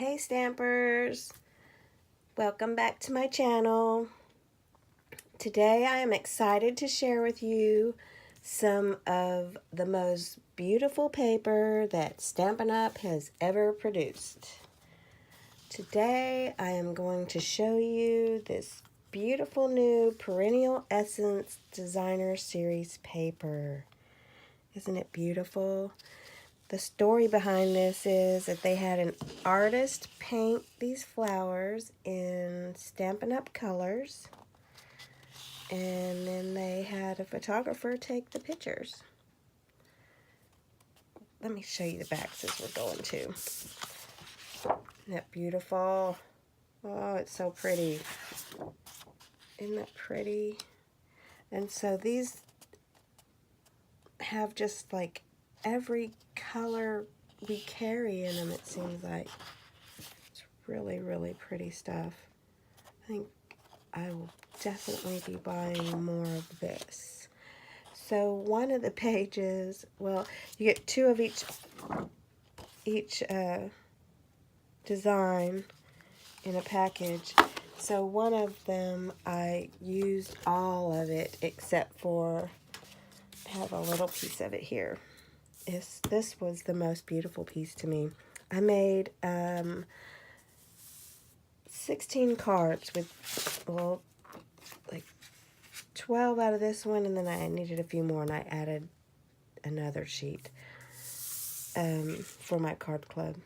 Hey Stampers, welcome back to my channel. Today I am excited to share with you some of the most beautiful paper that Stampin' Up! Has ever produced. Today I am going to show you this beautiful new Perennial Essence Designer Series paper. Isn't it beautiful? The story behind this is that they had an artist paint these flowers in Stampin' Up! Colors, and then they had a photographer take the pictures. Let me show you the back since we're going to. Isn't that beautiful? Oh, it's so pretty. Isn't that pretty? And so these have just like every color we carry in them, it seems like. It's really, really pretty stuff. I think I will definitely be buying more of this. So one of the pages, well, you get two of each design in a package. So one of them I used all of it except for I have a little piece of it here. This was the most beautiful piece to me. I made 16 cards with, well, like 12 out of this one, and then I needed a few more, and I added another sheet for my card club.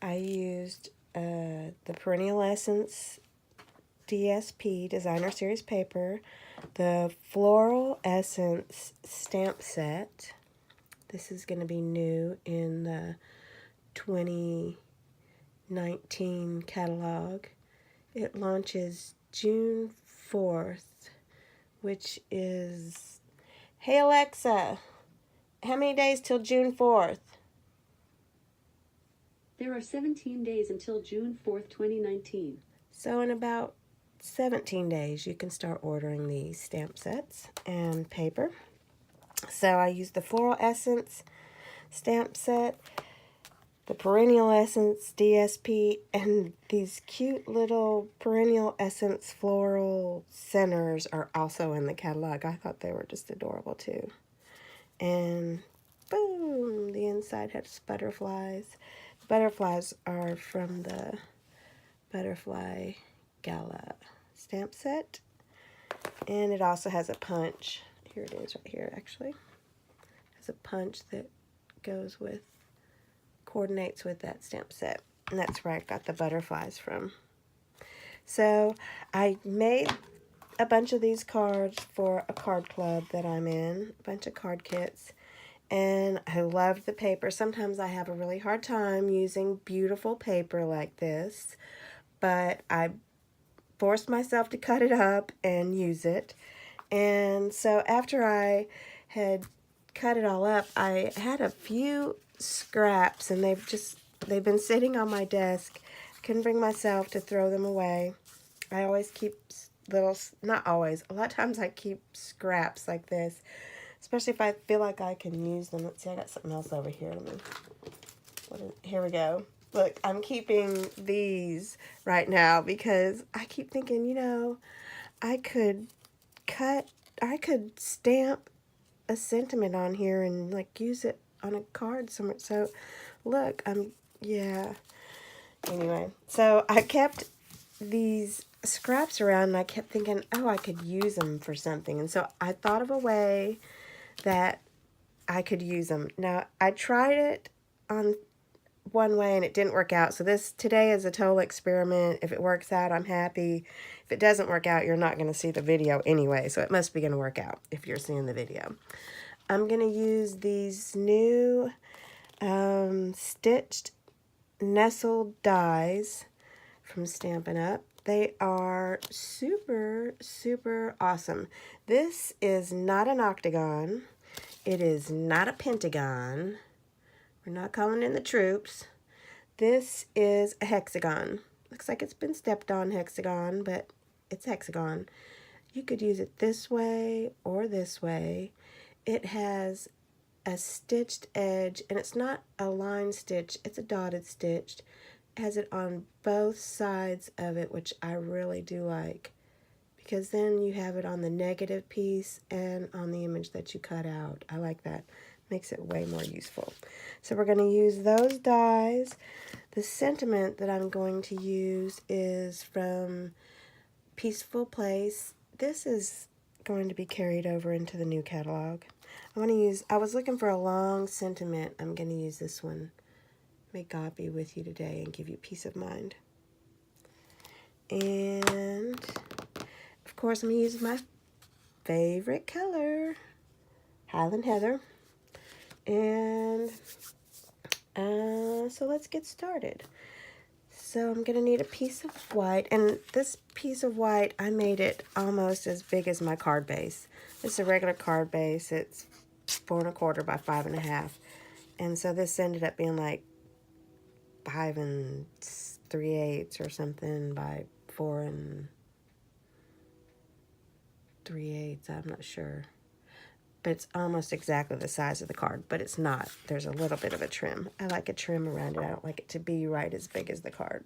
I used the Perennial Essence DSP Designer Series paper, the Floral Essence stamp set. This is going to be new in the 2019 catalog. It launches June 4th, which is... Hey Alexa, how many days till June 4th? There are 17 days until June 4th, 2019. So in about 17 days, you can start ordering these stamp sets and paper. So I used the Floral Essence stamp set, the Perennial Essence DSP, and these cute little Perennial Essence floral centers are also in the catalog. I thought they were just adorable too. And boom, the inside has butterflies. The butterflies are from the Butterfly Gala stamp set. And it also has a punch. Here it is right here, actually. It has a punch that goes with, coordinates with that stamp set. And that's where I got the butterflies from. So I made a bunch of these cards for a card club that I'm in, a bunch of card kits. And I loved the paper. Sometimes I have a really hard time using beautiful paper like this, but I forced myself to cut it up and use it. And so after I had cut it all up, I had a few scraps, and they've been sitting on my desk. Couldn't bring myself to throw them away. I always keep little, not always, a lot of times I keep scraps like this, especially if I feel like I can use them. Let's see, I got something else over here. Here we go. Look, I'm keeping these right now because I keep thinking, you know, I could stamp a sentiment on here and like use it on a card somewhere. So look, yeah. Anyway, so I kept these scraps around and I kept thinking, oh, I could use them for something. And so I thought of a way that I could use them. Now, I tried it on one way and it didn't work out. So today is a total experiment. If it works out, I'm happy. If it doesn't work out, you're not going to see the video anyway. So it must be going to work out if you're seeing the video. I'm going to use these new stitched nestled dies from Stampin' Up. They are super, super awesome. This is not an octagon. It is not a pentagon. We're not calling in the troops. This is a hexagon. Looks like it's been stepped on hexagon, but it's hexagon. You could use it this way or this way. It has a stitched edge, and it's not a line stitch, it's a dotted stitch has it on both sides of it, which I really do like, because then you have it on the negative piece and on the image that you cut out. I like that. Makes it way more useful. So we're going to use those dies. The sentiment that I'm going to use is from Peaceful Place. This is going to be carried over into the new catalog. I was looking for a long sentiment. I'm going to use this one. May God be with you today and give you peace of mind. And of course, I'm going to use my favorite color, Highland Heather. And so let's get started. So I'm going to need a piece of white, and this piece of white, I made it almost as big as my card base. This is a regular card base. It's 4 1/4 by 5 1/2, and so this ended up being like 5 3/8 or something by 4 3/8. I'm not sure. But it's almost exactly the size of the card, but it's not. There's a little bit of a trim. I like a trim around it. I don't like it to be right as big as the card.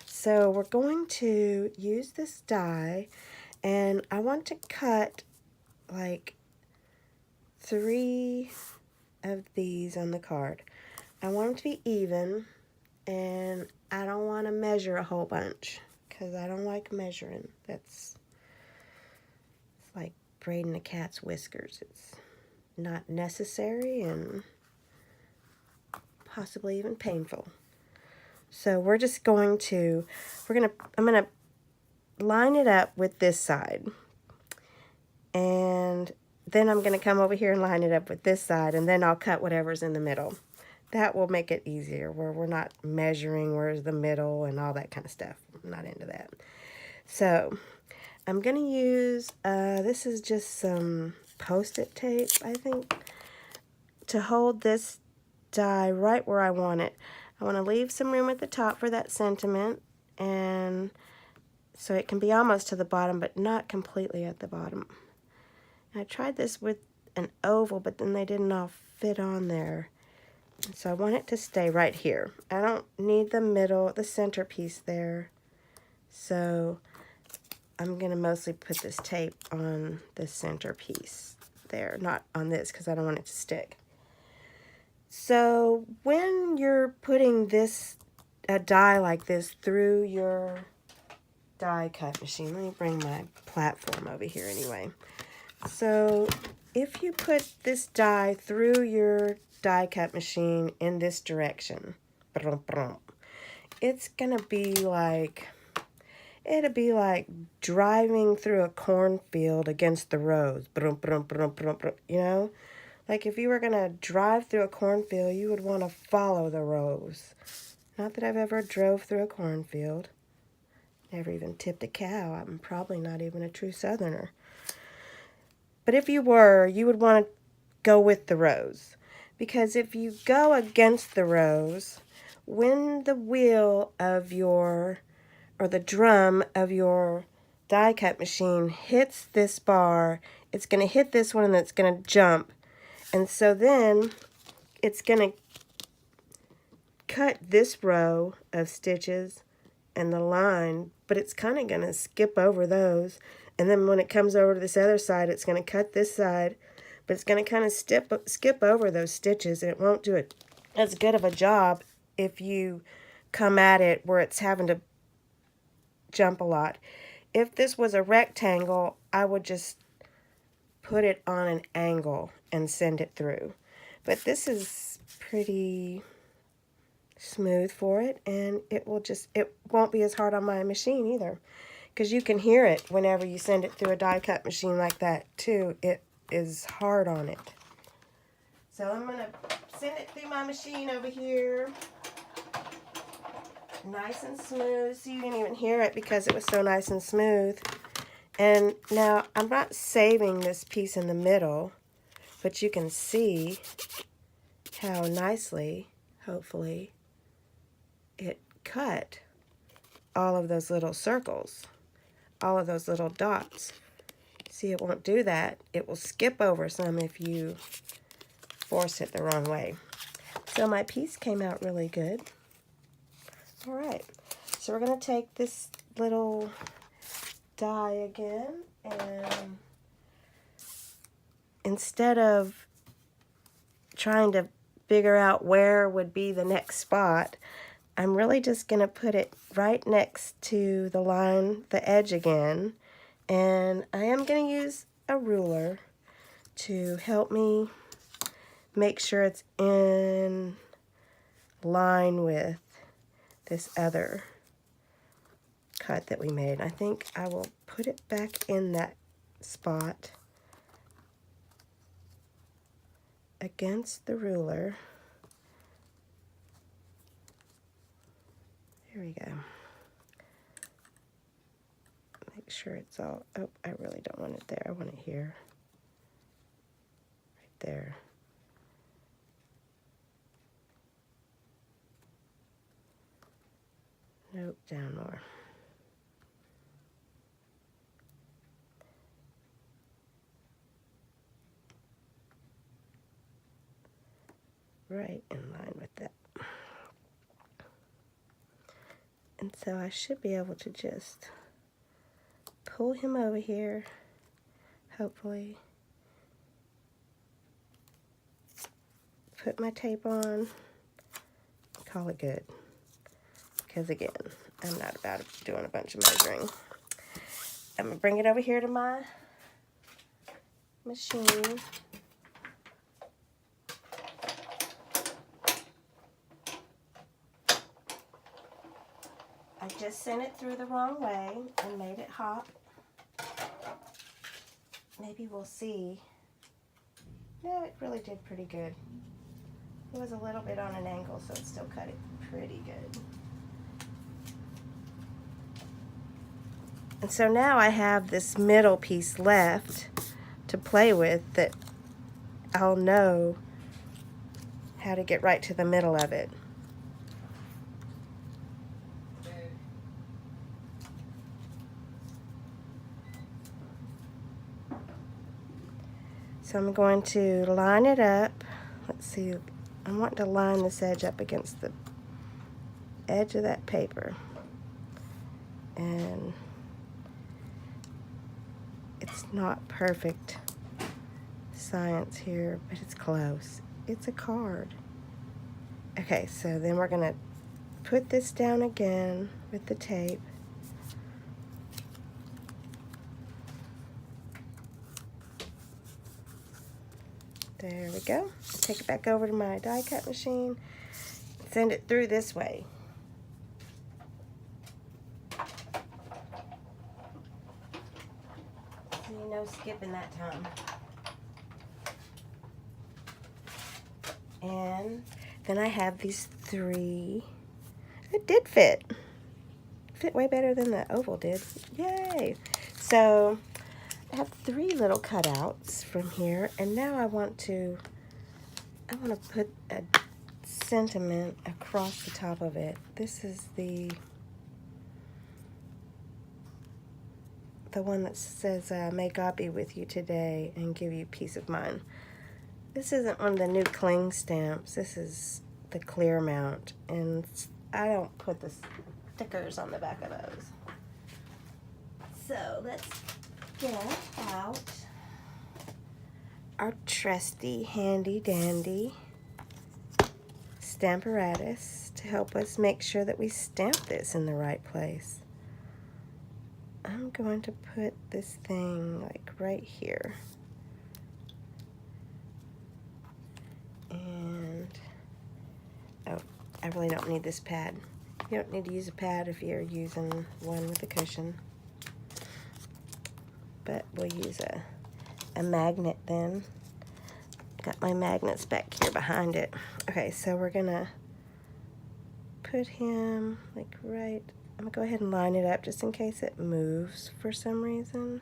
So we're going to use this die, and I want to cut like 3 of these on the card. I want them to be even, and I don't want to measure a whole bunch because I don't like measuring. It's like braiding a cat's whiskers. It's not necessary and possibly even painful. So we're just going to, I'm going to line it up with this side. And then I'm going to come over here and line it up with this side, and then I'll cut whatever's in the middle. That will make it easier, where we're not measuring where's the middle and all that kind of stuff. I'm not into that. So I'm going to use, this is just some Post-it tape, I think, to hold this die right where I want it. I want to leave some room at the top for that sentiment, and so it can be almost to the bottom, but not completely at the bottom. And I tried this with an oval, but then they didn't all fit on there. And so I want it to stay right here. I don't need the middle, the centerpiece there. So I'm going to mostly put this tape on the centerpiece there, not on this because I don't want it to stick. So when you're putting a die like this through your die cut machine, let me bring my platform over here anyway. So if you put this die through your die cut machine in this direction, it's going to be like, it'll be like driving through a cornfield against the roads. You know? Like if you were going to drive through a cornfield, you would want to follow the rows. Not that I've ever drove through a cornfield. Never even tipped a cow. I'm probably not even a true Southerner. But if you were, you would want to go with the rows. Because if you go against the rows, when the wheel of your, or the drum of your die cut machine hits this bar, it's going to hit this one and it's going to jump. And so then it's going to cut this row of stitches and the line, but it's kind of going to skip over those. And then when it comes over to this other side, it's going to cut this side, but it's going to kind of skip over those stitches, and it won't do it as good of a job if you come at it where it's having to jump a lot. If this was a rectangle, I would just put it on an angle and send it through. But this is pretty smooth for it, and it won't be as hard on my machine either, because you can hear it whenever you send it through a die cut machine like that too. It is hard on it. So I'm going to send it through my machine over here, nice and smooth, so you didn't even hear it because it was so nice and smooth. And now I'm not saving this piece in the middle, but you can see how nicely, hopefully, it cut all of those little circles, all of those little dots. See, it won't do that. It will skip over some if you force it the wrong way. So my piece came out really good. All right, so we're going to take this little die again, and instead of trying to figure out where would be the next spot, I'm really just going to put it right next to the line, the edge again, and I am going to use a ruler to help me make sure it's in line with this other cut that we made. I think I will put it back in that spot against the ruler. There we go. Make sure it's all, oh, I really don't want it there. I want it here. Right there. Nope, down more. Right in line with that. And so I should be able to just pull him over here, hopefully. Put my tape on, call it good. Because again, I'm not about doing a bunch of measuring. I'm going to bring it over here to my machine. I just sent it through the wrong way and made it hot. Maybe we'll see. No, it really did pretty good. It was a little bit on an angle, so it still cut it pretty good. And so now I have this middle piece left to play with that I'll know how to get right to the middle of it. So I'm going to line it up. Let's see, I want to line this edge up against the edge of that paper. And it's not perfect science here, but it's close. It's a card. Okay, so then we're gonna put this down again with the tape. There we go. Take it back over to my die cut machine. Send it through this way. See, no skipping that time. And then I have these three. It did fit. Fit way better than the oval did. Yay! So I have three little cutouts from here, and now I want to put a sentiment across the top of it. This is the one that says, may God be with you today and give you peace of mind. This isn't one of the new cling stamps. This is the clear mount, and I don't put the stickers on the back of those. So let's get out our trusty handy dandy Stamparatus to help us make sure that we stamp this in the right place. I'm going to put this thing like right here. And, oh, I really don't need this pad. You don't need to use a pad if you're using one with a cushion. But we'll use a magnet then. Got my magnets back here behind it. Okay, so we're gonna put him like right, I'm gonna go ahead and line it up just in case it moves for some reason.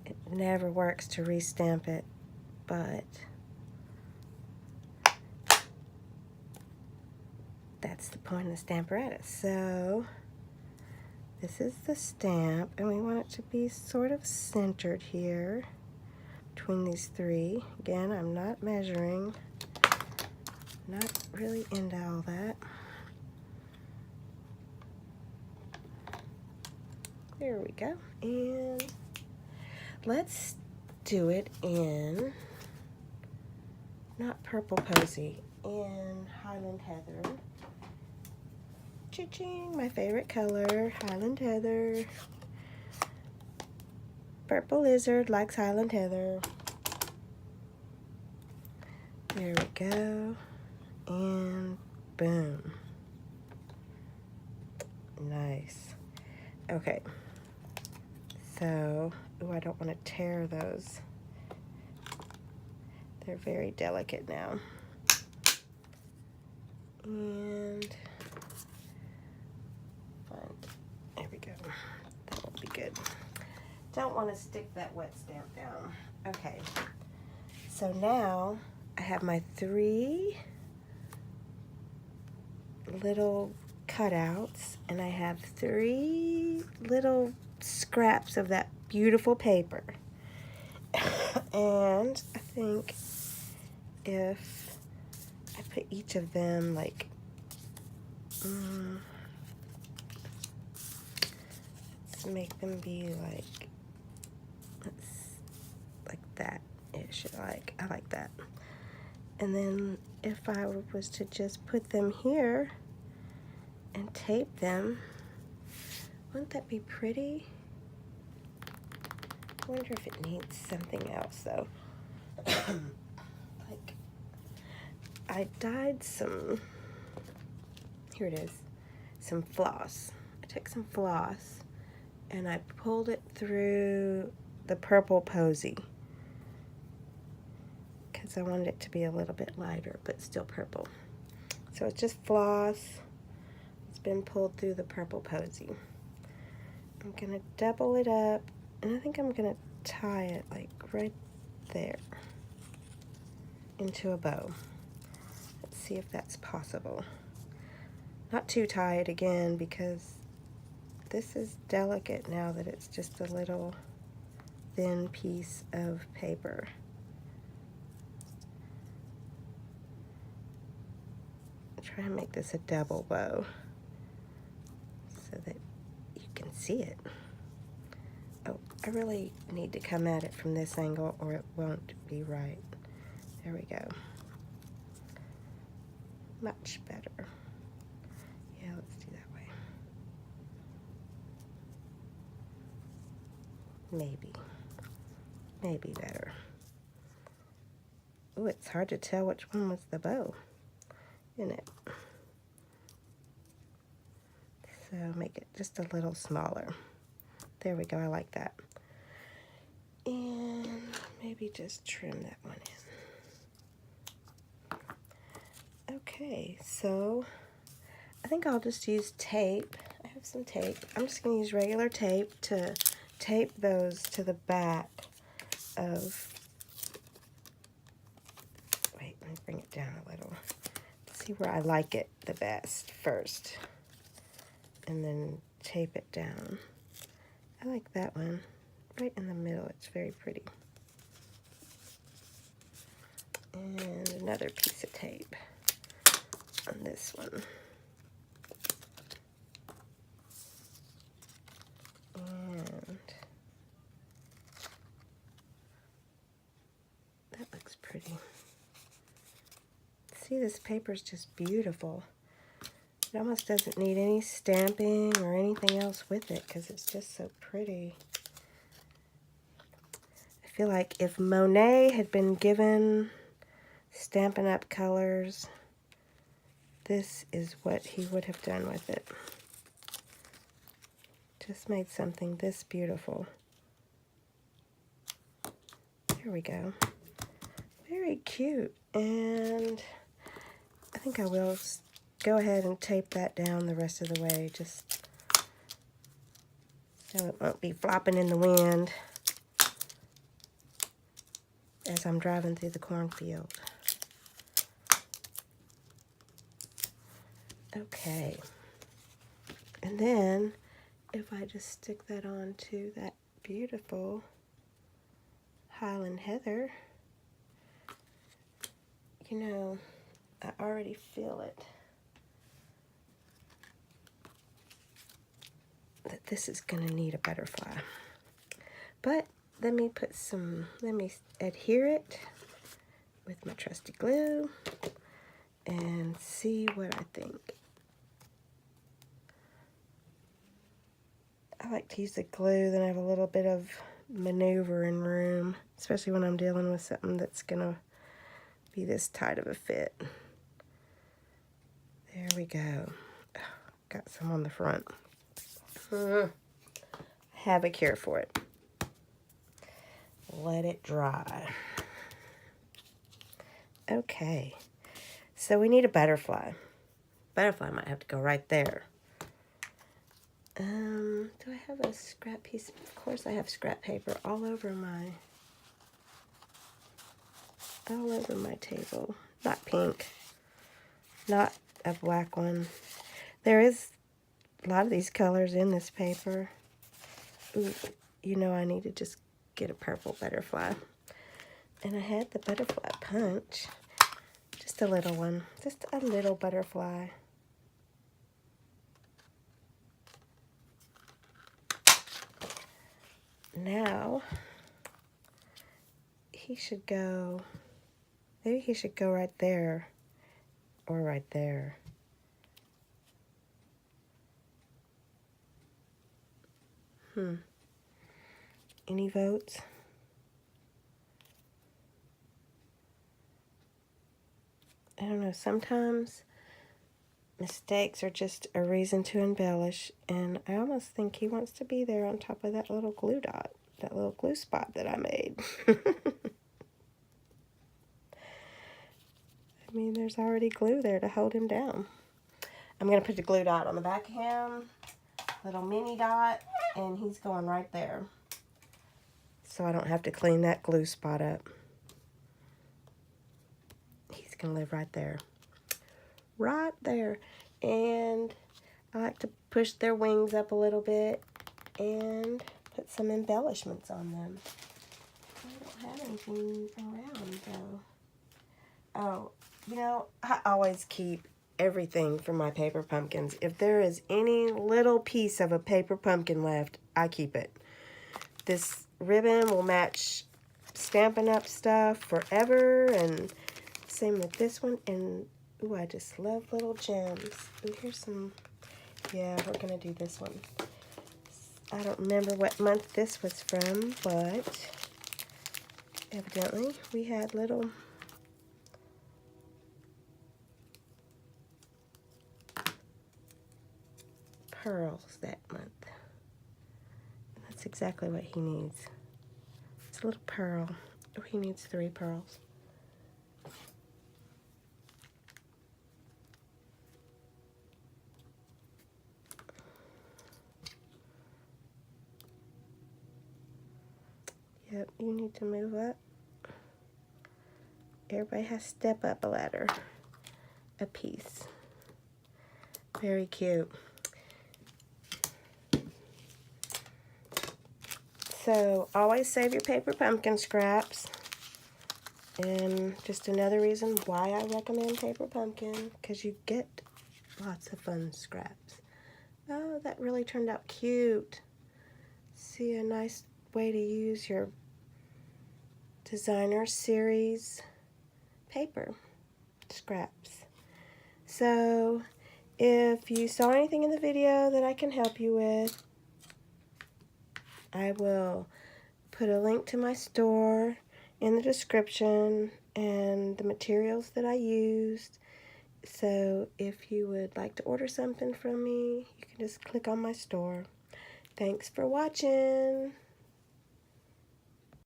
It never works to restamp it, but that's the point of the Stamparatus. So this is the stamp, and we want it to be sort of centered here between these three. Again, I'm not measuring. Not really into all that. There we go. And let's do it in, not Purple Posy, in Highland Heather. Cha-ching, my favorite color, Highland Heather. Purple Lizard likes Highland Heather. There we go. And boom. Nice. Okay. So, ooh, I don't want to tear those. They're very delicate now. And there we go. That will be good. Don't want to stick that wet stamp down. Okay. So now I have my 3 little cutouts, and I have 3 little scraps of that beautiful paper. And I think if I put each of them like let's make them be like that ish. I like that. And then if I was to just put them here and tape them, wouldn't that be pretty? I wonder if it needs something else though. Like, I dyed some, here it is, some floss. I took some floss and I pulled it through the Purple Posy because I wanted it to be a little bit lighter but still purple. So it's just floss. It's been pulled through the Purple Posy. I'm gonna double it up, and I think I'm gonna tie it like right there into a bow. Let's see if that's possible. Not too tight again, because this is delicate now that it's just a little thin piece of paper. Try and make this a double bow so that you can see it. Oh, I really need to come at it from this angle or it won't be right. There we go. Much better. Yeah, let's do that way. Maybe better. Ooh, it's hard to tell which one was the bow, isn't it? So make it just a little smaller. There we go, I like that. And maybe just trim that one in. Okay, so I think I'll just use tape. I have some tape. I'm just going to use regular tape to tape those to the back of, wait, let me bring it down a little. See where I like it the best first. And then tape it down. I like that one. Right in the middle, it's very pretty. And another piece of tape on this one. And that looks pretty. See, this paper is just beautiful. It almost doesn't need any stamping or anything else with it because it's just so pretty. I feel like if Monet had been given Stampin' Up! Colors, this is what he would have done with it. Just made something this beautiful. There we go. Very cute. And I think I will go ahead and tape that down the rest of the way, just so it won't be flopping in the wind as I'm driving through the cornfield. Okay. And then if I just stick that onto that beautiful Highland Heather, you know, I already feel it. That this is going to need a butterfly. But let me adhere it with my trusty glue and see what I think. I like to use the glue, then I have a little bit of maneuvering room, especially when I'm dealing with something that's gonna be this tight of a fit. There we go. Got some on the front. I have a cure for it. Let it dry. Okay, so we need a butterfly. Butterfly might have to go right there. Do I have a scrap piece? Of course I have scrap paper all over my table. Not pink. Not a black one. There is a lot of these colors in this paper. Ooh, you know I need to just get a purple butterfly. And I had the butterfly punch. Just a little one. Just a little butterfly. Now, he should go, maybe he should go right there, or right there. Any votes? I don't know, sometimes mistakes are just a reason to embellish, and I almost think he wants to be there on top of that little glue dot, that little glue spot that I made. I mean, there's already glue there to hold him down. I'm going to put the glue dot on the back of him, little mini dot, and he's going right there. So I don't have to clean that glue spot up. He's going to live right there. Right there. And I like to push their wings up a little bit and put some embellishments on them. I don't have anything around though. Oh, you know, I always keep everything from my paper pumpkins. If there is any little piece of a paper pumpkin left, I keep it. This ribbon will match Stampin' Up stuff forever, and same with this one. And ooh, I just love little gems. Ooh, here's some, yeah, we're gonna do this one. I don't remember what month this was from, but evidently we had little pearls that month. That's exactly what he needs. It's a little pearl. Oh, he needs 3 pearls. Yep, you need to move up. Everybody has to step up a ladder. A piece. Very cute. So, always save your paper pumpkin scraps. And just another reason why I recommend paper pumpkin, because you get lots of fun scraps. Oh, that really turned out cute. See, a nice way to use your designer series paper scraps. So, if you saw anything in the video that I can help you with, I will put a link to my store in the description and the materials that I used. So if you would like to order something from me, you can just click on my store. Thanks for watching.